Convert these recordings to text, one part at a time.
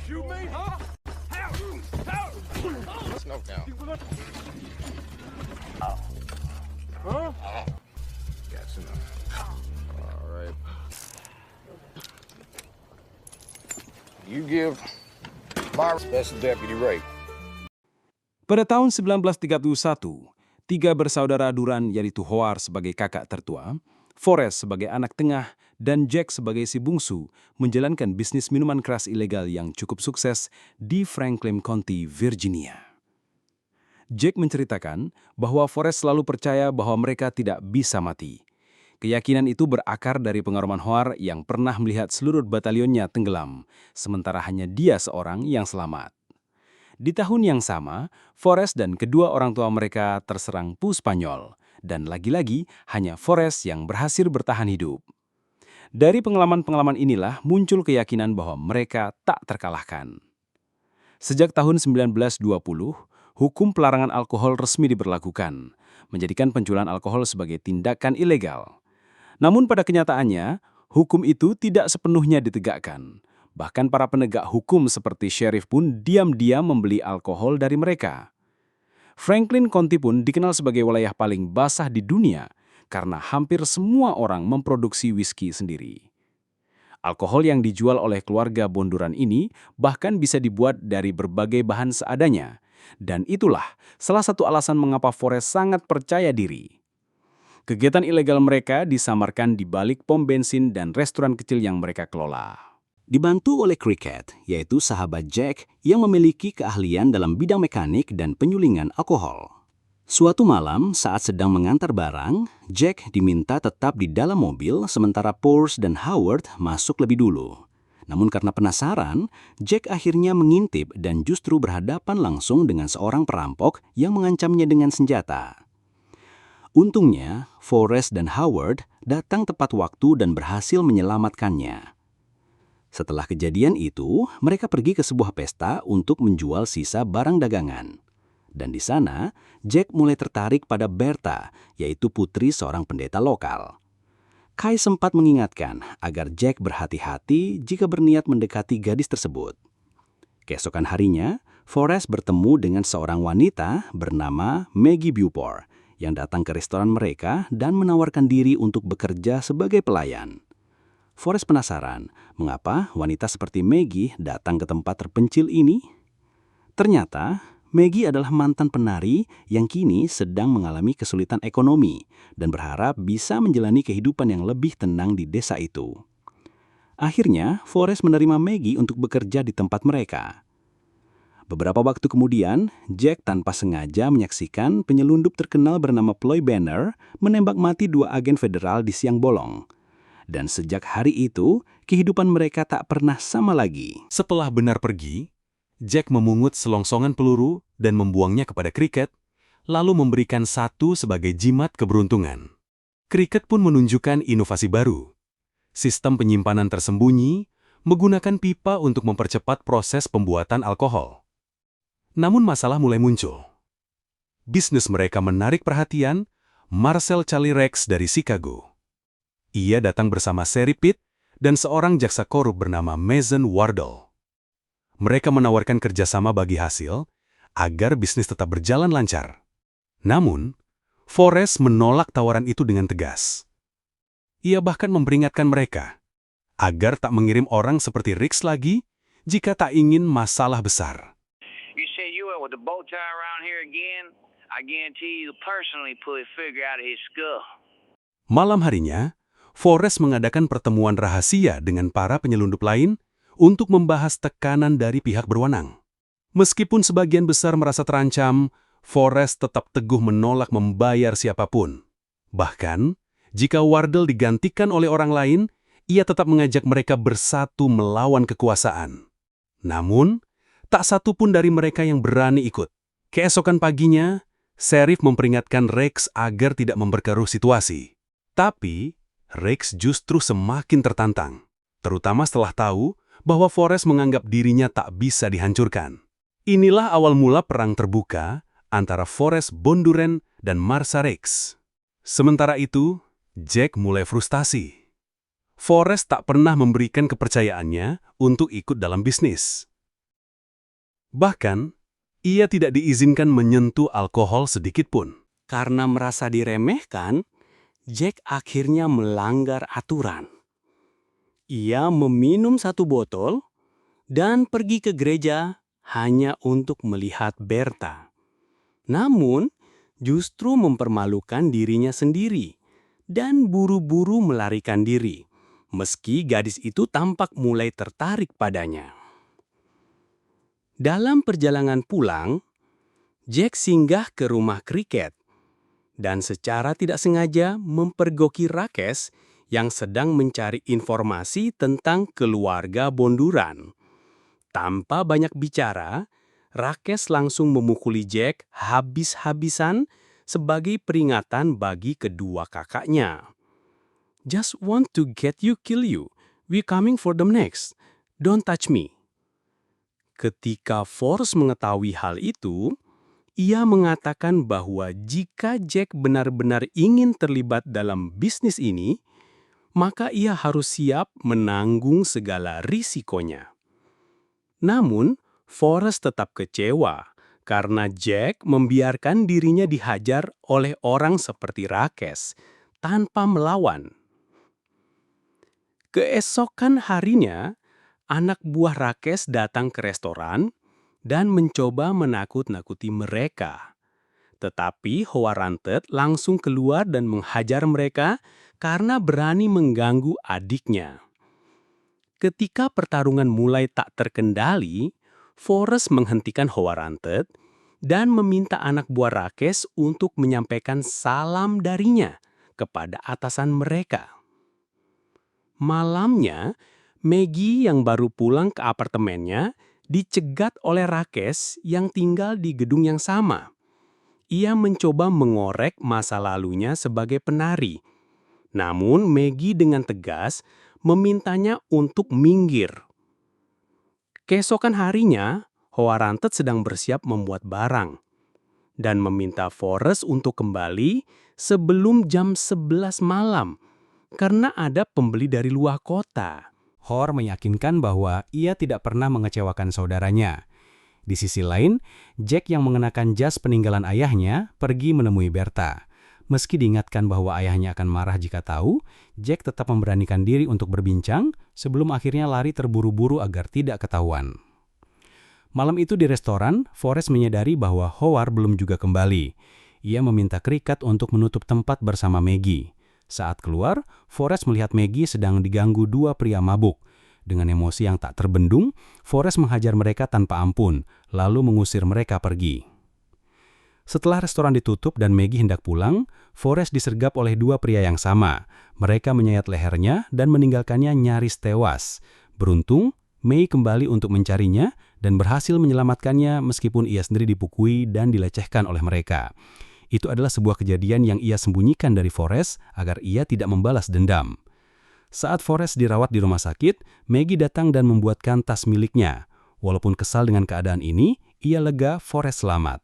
Shoot me, huh? Snow down. Huh? That's enough. All right. You give my Special Deputy Ray. Pada tahun 1931, tiga bersaudara Duran yaitu Howard sebagai kakak tertua, Forrest sebagai anak tengah, dan Jack sebagai si bungsu menjalankan bisnis minuman keras ilegal yang cukup sukses di Franklin County, Virginia. Jack menceritakan bahwa Forrest selalu percaya bahwa mereka tidak bisa mati. Keyakinan itu berakar dari pengalaman Howard yang pernah melihat seluruh batalionnya tenggelam, sementara hanya dia seorang yang selamat. Di tahun yang sama, Forrest dan kedua orang tua mereka terserang flu Spanyol, dan lagi-lagi hanya Forrest yang berhasil bertahan hidup. Dari pengalaman-pengalaman inilah muncul keyakinan bahwa mereka tak terkalahkan. Sejak tahun 1920, hukum pelarangan alkohol resmi diberlakukan, menjadikan penjualan alkohol sebagai tindakan ilegal. Namun pada kenyataannya, hukum itu tidak sepenuhnya ditegakkan. Bahkan para penegak hukum seperti sheriff pun diam-diam membeli alkohol dari mereka. Franklin County pun dikenal sebagai wilayah paling basah di dunia karena hampir semua orang memproduksi whisky sendiri. Alkohol yang dijual oleh keluarga Bonduran ini bahkan bisa dibuat dari berbagai bahan seadanya. Dan itulah salah satu alasan mengapa Forrest sangat percaya diri. Kegiatan ilegal mereka disamarkan di balik pom bensin dan restoran kecil yang mereka kelola. Dibantu oleh Cricket, yaitu sahabat Jack yang memiliki keahlian dalam bidang mekanik dan penyulingan alkohol. Suatu malam, saat sedang mengantar barang, Jack diminta tetap di dalam mobil sementara Forrest dan Howard masuk lebih dulu. Namun karena penasaran, Jack akhirnya mengintip dan justru berhadapan langsung dengan seorang perampok yang mengancamnya dengan senjata. Untungnya, Forrest dan Howard datang tepat waktu dan berhasil menyelamatkannya. Setelah kejadian itu, mereka pergi ke sebuah pesta untuk menjual sisa barang dagangan. Dan di sana, Jack mulai tertarik pada Bertha, yaitu putri seorang pendeta lokal. Kai sempat mengingatkan agar Jack berhati-hati jika berniat mendekati gadis tersebut. Keesokan harinya, Forrest bertemu dengan seorang wanita bernama Maggie Beauport yang datang ke restoran mereka dan menawarkan diri untuk bekerja sebagai pelayan. Forrest penasaran mengapa wanita seperti Maggie datang ke tempat terpencil ini. Ternyata, Maggie adalah mantan penari yang kini sedang mengalami kesulitan ekonomi dan berharap bisa menjalani kehidupan yang lebih tenang di desa itu. Akhirnya, Forrest menerima Maggie untuk bekerja di tempat mereka. Beberapa waktu kemudian, Jack tanpa sengaja menyaksikan penyelundup terkenal bernama Floyd Banner menembak mati dua agen federal di siang bolong. Dan sejak hari itu, kehidupan mereka tak pernah sama lagi. Setelah Benar pergi, Jack memungut selongsongan peluru dan membuangnya kepada Cricket, lalu memberikan satu sebagai jimat keberuntungan. Cricket pun menunjukkan inovasi baru. Sistem penyimpanan tersembunyi menggunakan pipa untuk mempercepat proses pembuatan alkohol. Namun masalah mulai muncul. Bisnis mereka menarik perhatian Marcel Charlie Rex dari Chicago. Ia datang bersama Sherry Pitt dan seorang jaksa korup bernama Mason Wardle. Mereka menawarkan kerjasama bagi hasil agar bisnis tetap berjalan lancar. Namun, Forrest menolak tawaran itu dengan tegas. Ia bahkan memperingatkan mereka agar tak mengirim orang seperti Rex lagi jika tak ingin masalah besar. You say you went with the bow tie around here again? I guarantee you personally pull a figure out of his skull. Malam harinya, Forrest mengadakan pertemuan rahasia dengan para penyelundup lain untuk membahas tekanan dari pihak berwenang. Meskipun sebagian besar merasa terancam, Forrest tetap teguh menolak membayar siapapun. Bahkan, jika Wardle digantikan oleh orang lain, ia tetap mengajak mereka bersatu melawan kekuasaan. Namun, tak satu pun dari mereka yang berani ikut. Keesokan paginya, Sheriff memperingatkan Rex agar tidak memperkeruh situasi. Tapi, Rex justru semakin tertantang, terutama setelah tahu bahwa Forrest menganggap dirinya tak bisa dihancurkan. Inilah awal mula perang terbuka antara Forrest Bonduren dan Marsa Rex. Sementara itu, Jack mulai frustasi. Forrest tak pernah memberikan kepercayaannya untuk ikut dalam bisnis. Bahkan, ia tidak diizinkan menyentuh alkohol sedikit pun. Karena merasa diremehkan, Jack akhirnya melanggar aturan. Ia meminum 1 botol dan pergi ke gereja hanya untuk melihat Berta. Namun, justru mempermalukan dirinya sendiri dan buru-buru melarikan diri, meski gadis itu tampak mulai tertarik padanya. Dalam perjalanan pulang, Jack singgah ke rumah Cricket dan secara tidak sengaja mempergoki Rakesh yang sedang mencari informasi tentang keluarga Bonduran. Tanpa banyak bicara, Rakesh langsung memukuli Jack habis-habisan sebagai peringatan bagi kedua kakaknya. "Just want to get you, kill you. We coming for them next. Don't touch me." Ketika Forrest mengetahui hal itu, ia mengatakan bahwa jika Jack benar-benar ingin terlibat dalam bisnis ini, maka ia harus siap menanggung segala risikonya. Namun, Forrest tetap kecewa karena Jack membiarkan dirinya dihajar oleh orang seperti Rakesh tanpa melawan. Keesokan harinya, anak buah Rakesh datang ke restoran dan mencoba menakut-nakuti mereka. Tetapi Hoaranted langsung keluar dan menghajar mereka karena berani mengganggu adiknya. Ketika pertarungan mulai tak terkendali, Forrest menghentikan Hoaranted dan meminta anak buah Rakesh untuk menyampaikan salam darinya kepada atasan mereka. Malamnya, Maggie yang baru pulang ke apartemennya dicegat oleh Rakesh yang tinggal di gedung yang sama. Ia mencoba mengorek masa lalunya sebagai penari. Namun Maggie dengan tegas memintanya untuk minggir. Keesokan harinya, Hoaranted sedang bersiap membuat barang dan meminta Forrest untuk kembali sebelum jam 11 malam karena ada pembeli dari luar kota. Hor meyakinkan bahwa ia tidak pernah mengecewakan saudaranya. Di sisi lain, Jack yang mengenakan jas peninggalan ayahnya pergi menemui Berta. Meski diingatkan bahwa ayahnya akan marah jika tahu, Jack tetap memberanikan diri untuk berbincang sebelum akhirnya lari terburu-buru agar tidak ketahuan. Malam itu di restoran, Forrest menyadari bahwa Howard belum juga kembali. Ia meminta Cricket untuk menutup tempat bersama Maggie. Saat keluar, Forrest melihat Maggie sedang diganggu 2 pria mabuk. Dengan emosi yang tak terbendung, Forrest menghajar mereka tanpa ampun, lalu mengusir mereka pergi. Setelah restoran ditutup dan Maggie hendak pulang, Forrest disergap oleh 2 pria yang sama. Mereka menyayat lehernya dan meninggalkannya nyaris tewas. Beruntung, May kembali untuk mencarinya dan berhasil menyelamatkannya meskipun ia sendiri dipukuli dan dilecehkan oleh mereka. Itu adalah sebuah kejadian yang ia sembunyikan dari Forrest agar ia tidak membalas dendam. Saat Forrest dirawat di rumah sakit, Maggie datang dan membuatkan tas miliknya. Walaupun kesal dengan keadaan ini, ia lega Forrest selamat.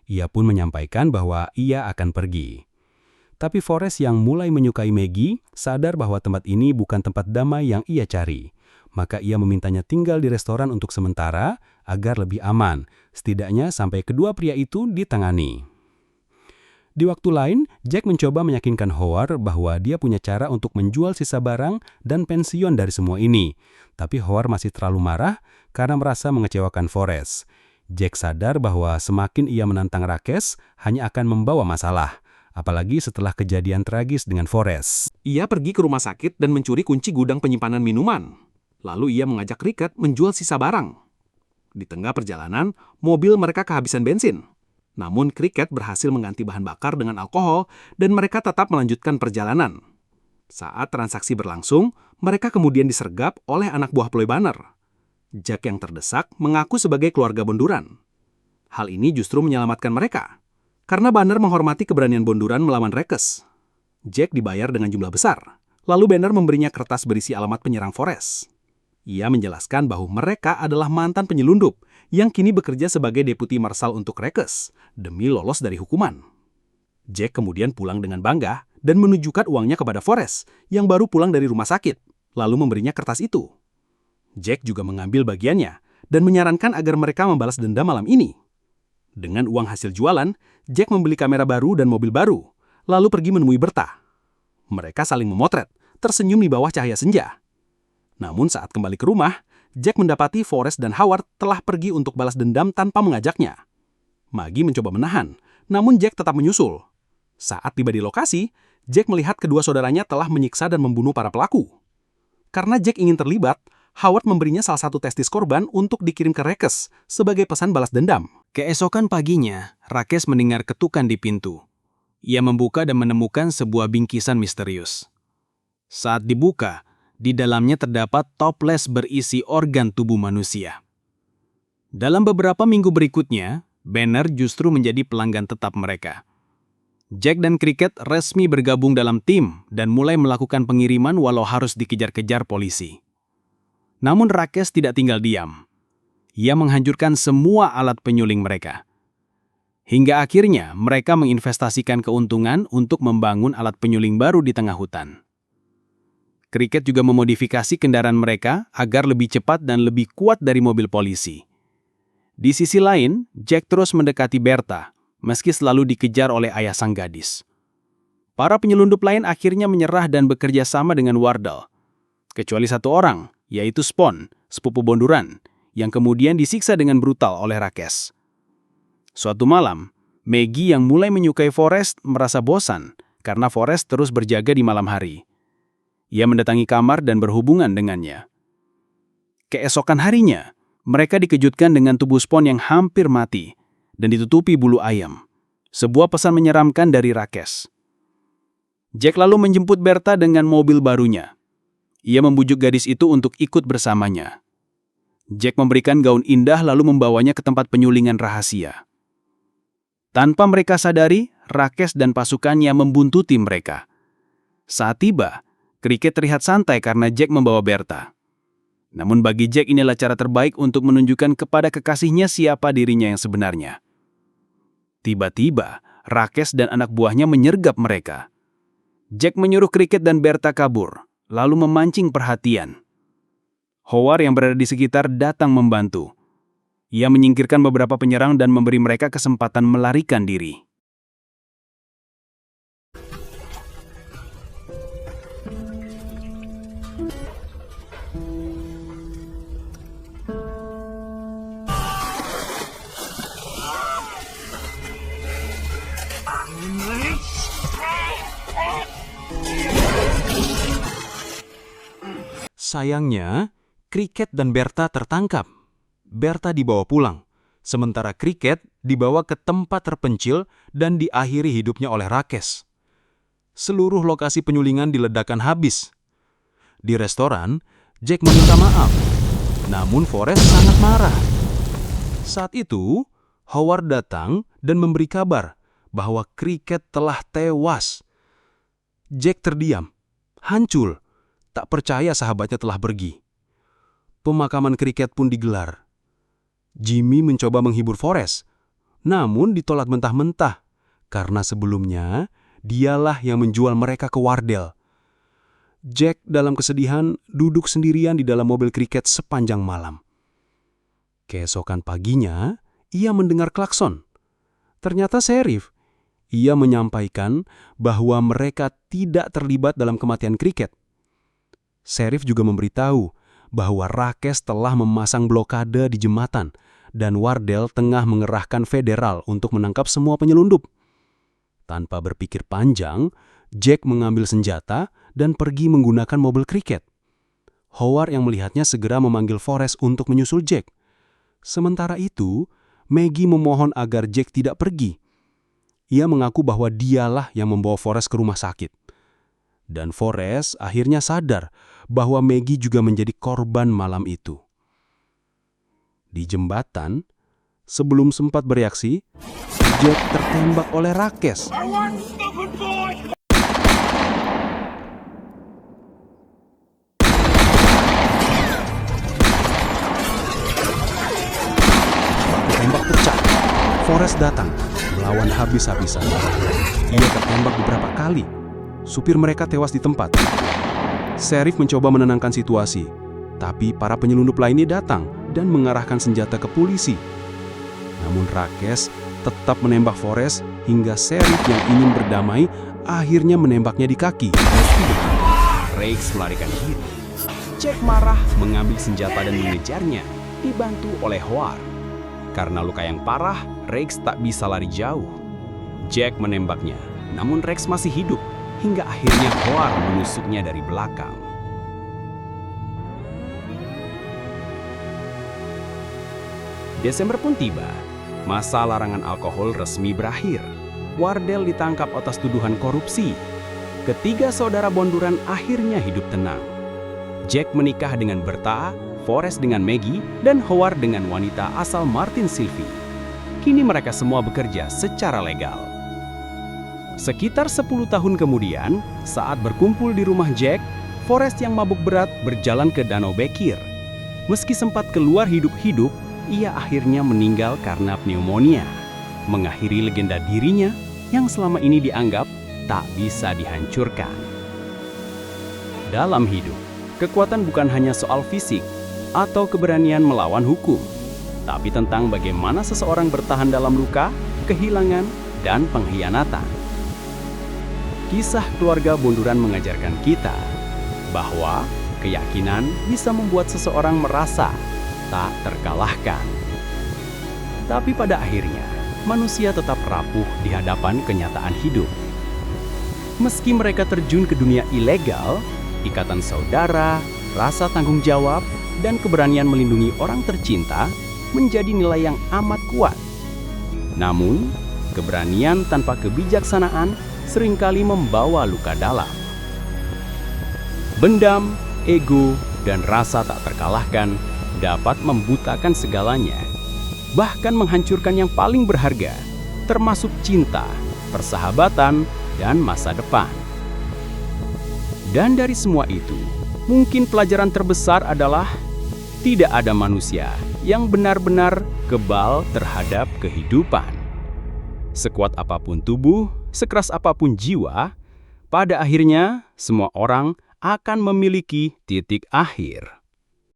Ia pun menyampaikan bahwa ia akan pergi. Tapi Forrest yang mulai menyukai Maggie sadar bahwa tempat ini bukan tempat damai yang ia cari. Maka ia memintanya tinggal di restoran untuk sementara agar lebih aman, setidaknya sampai kedua pria itu ditangani. Di waktu lain, Jack mencoba meyakinkan Howard bahwa dia punya cara untuk menjual sisa barang dan pensiun dari semua ini. Tapi Howard masih terlalu marah karena merasa mengecewakan Forrest. Jack sadar bahwa semakin ia menantang Rakesh, hanya akan membawa masalah. Apalagi setelah kejadian tragis dengan Forrest. Ia pergi ke rumah sakit dan mencuri kunci gudang penyimpanan minuman. Lalu ia mengajak Cricket menjual sisa barang. Di tengah perjalanan, mobil mereka kehabisan bensin. Namun Cricket berhasil mengganti bahan bakar dengan alkohol dan mereka tetap melanjutkan perjalanan. Saat transaksi berlangsung, mereka kemudian disergap oleh anak buah Ploy Banner. Jack yang terdesak mengaku sebagai keluarga Bonduran. Hal ini justru menyelamatkan mereka, karena Banner menghormati keberanian Bonduran melawan Rakesh. Jack dibayar dengan jumlah besar, lalu Banner memberinya kertas berisi alamat penyerang Forrest. Ia menjelaskan bahwa mereka adalah mantan penyelundup yang kini bekerja sebagai deputi marshal untuk Rakesh demi lolos dari hukuman. Jack kemudian pulang dengan bangga dan menunjukkan uangnya kepada Forrest yang baru pulang dari rumah sakit, lalu memberinya kertas itu. Jack juga mengambil bagiannya dan menyarankan agar mereka membalas dendam malam ini. Dengan uang hasil jualan, Jack membeli kamera baru dan mobil baru, lalu pergi menemui Bertha. Mereka saling memotret, tersenyum di bawah cahaya senja. Namun saat kembali ke rumah, Jack mendapati Forrest dan Howard telah pergi untuk balas dendam tanpa mengajaknya. Maggie mencoba menahan, namun Jack tetap menyusul. Saat tiba di lokasi, Jack melihat kedua saudaranya telah menyiksa dan membunuh para pelaku. Karena Jack ingin terlibat, Howard memberinya salah satu testis korban untuk dikirim ke Rakes sebagai pesan balas dendam. Keesokan paginya, Rakes mendengar ketukan di pintu. Ia membuka dan menemukan sebuah bingkisan misterius. Saat dibuka, di dalamnya terdapat toples berisi organ tubuh manusia. Dalam beberapa minggu berikutnya, Banner justru menjadi pelanggan tetap mereka. Jack dan Cricket resmi bergabung dalam tim dan mulai melakukan pengiriman walau harus dikejar-kejar polisi. Namun Rakes tidak tinggal diam. Ia menghancurkan semua alat penyuling mereka. Hingga akhirnya mereka menginvestasikan keuntungan untuk membangun alat penyuling baru di tengah hutan. Cricket juga memodifikasi kendaraan mereka agar lebih cepat dan lebih kuat dari mobil polisi. Di sisi lain, Jack terus mendekati Bertha, meski selalu dikejar oleh ayah sang gadis. Para penyelundup lain akhirnya menyerah dan bekerja sama dengan Wardell. Kecuali satu orang, yaitu Spawn, sepupu Bonduran, yang kemudian disiksa dengan brutal oleh Rakes. Suatu malam, Maggie yang mulai menyukai Forrest merasa bosan karena Forrest terus berjaga di malam hari. Ia mendatangi kamar dan berhubungan dengannya. Keesokan harinya, mereka dikejutkan dengan tubuh Spawn yang hampir mati dan ditutupi bulu ayam. Sebuah pesan menyeramkan dari Rakes. Jack lalu menjemput Bertha dengan mobil barunya. Ia membujuk gadis itu untuk ikut bersamanya. Jack memberikan gaun indah lalu membawanya ke tempat penyulingan rahasia. Tanpa mereka sadari, Rakes dan pasukannya membuntuti mereka. Saat tiba, Cricket terlihat santai karena Jack membawa Bertha. Namun bagi Jack inilah cara terbaik untuk menunjukkan kepada kekasihnya siapa dirinya yang sebenarnya. Tiba-tiba, Rakes dan anak buahnya menyergap mereka. Jack menyuruh Cricket dan Bertha kabur, lalu memancing perhatian. Howard yang berada di sekitar datang membantu. Ia menyingkirkan beberapa penyerang dan memberi mereka kesempatan melarikan diri. Sayangnya, Cricket dan Bertha tertangkap. Bertha dibawa pulang, sementara Cricket dibawa ke tempat terpencil dan diakhiri hidupnya oleh Rakes. Seluruh lokasi penyulingan diledakkan habis. Di restoran, Jack meminta maaf, namun Forrest sangat marah. Saat itu, Howard datang dan memberi kabar bahwa Cricket telah tewas. Jack terdiam, hancur, tak percaya sahabatnya telah pergi. Pemakaman Cricket pun digelar. Jimmy mencoba menghibur Forrest, namun ditolak mentah-mentah karena sebelumnya dialah yang menjual mereka ke Wardell. Jack dalam kesedihan duduk sendirian di dalam mobil Cricket sepanjang malam. Keesokan paginya, ia mendengar klakson. Ternyata sheriff. Ia menyampaikan bahwa mereka tidak terlibat dalam kematian Cricket. Sheriff juga memberitahu bahwa Rakes telah memasang blokade di jembatan dan Wardell tengah mengerahkan federal untuk menangkap semua penyelundup. Tanpa berpikir panjang, Jack mengambil senjata dan pergi menggunakan mobil Cricket. Howard yang melihatnya segera memanggil Forrest untuk menyusul Jack. Sementara itu, Maggie memohon agar Jack tidak pergi. Ia mengaku bahwa dialah yang membawa Forrest ke rumah sakit. Dan Forrest akhirnya sadar bahwa Maggie juga menjadi korban malam itu. Di jembatan, sebelum sempat bereaksi, Jack tertembak oleh Rakes. Tembak pecah. Forrest datang, melawan habis-habisan. Ia tertembak beberapa kali. Supir mereka tewas di tempat. Sheriff mencoba menenangkan situasi, tapi para penyelundup lainnya datang dan mengarahkan senjata ke polisi. Namun Rakesh tetap menembak Forrest hingga Sheriff yang ingin berdamai akhirnya menembaknya di kaki. Rakesh melarikan diri. Jack marah mengambil senjata dan mengejarnya, dibantu oleh Howard. Karena luka yang parah, Rakesh tak bisa lari jauh. Jack menembaknya, namun Rakesh masih hidup, hingga akhirnya Howard menusuknya dari belakang. Desember pun tiba. Masa larangan alkohol resmi berakhir. Wardell ditangkap atas tuduhan korupsi. Ketiga saudara bonduran akhirnya hidup tenang. Jack menikah dengan Bertha, Forrest dengan Maggie, dan Howard dengan wanita asal Martin Sylvie. Kini mereka semua bekerja secara legal. Sekitar 10 tahun kemudian, saat berkumpul di rumah Jack, Forrest yang mabuk berat berjalan ke Danau Bekir. Meski sempat keluar hidup-hidup, ia akhirnya meninggal karena pneumonia, mengakhiri legenda dirinya yang selama ini dianggap tak bisa dihancurkan. Dalam hidup, kekuatan bukan hanya soal fisik atau keberanian melawan hukum, tapi tentang bagaimana seseorang bertahan dalam luka, kehilangan, dan pengkhianatan. Kisah keluarga bonduran mengajarkan kita bahwa keyakinan bisa membuat seseorang merasa tak terkalahkan. Tapi pada akhirnya, manusia tetap rapuh di hadapan kenyataan hidup. Meski mereka terjun ke dunia ilegal, ikatan saudara, rasa tanggung jawab, dan keberanian melindungi orang tercinta menjadi nilai yang amat kuat. Namun, keberanian tanpa kebijaksanaan seringkali membawa luka dalam. Bendam, ego, dan rasa tak terkalahkan dapat membutakan segalanya, bahkan menghancurkan yang paling berharga, termasuk cinta, persahabatan, dan masa depan. Dan dari semua itu, mungkin pelajaran terbesar adalah tidak ada manusia yang benar-benar kebal terhadap kehidupan. Sekuat apapun tubuh, sekeras apapun jiwa, pada akhirnya semua orang akan memiliki titik akhir.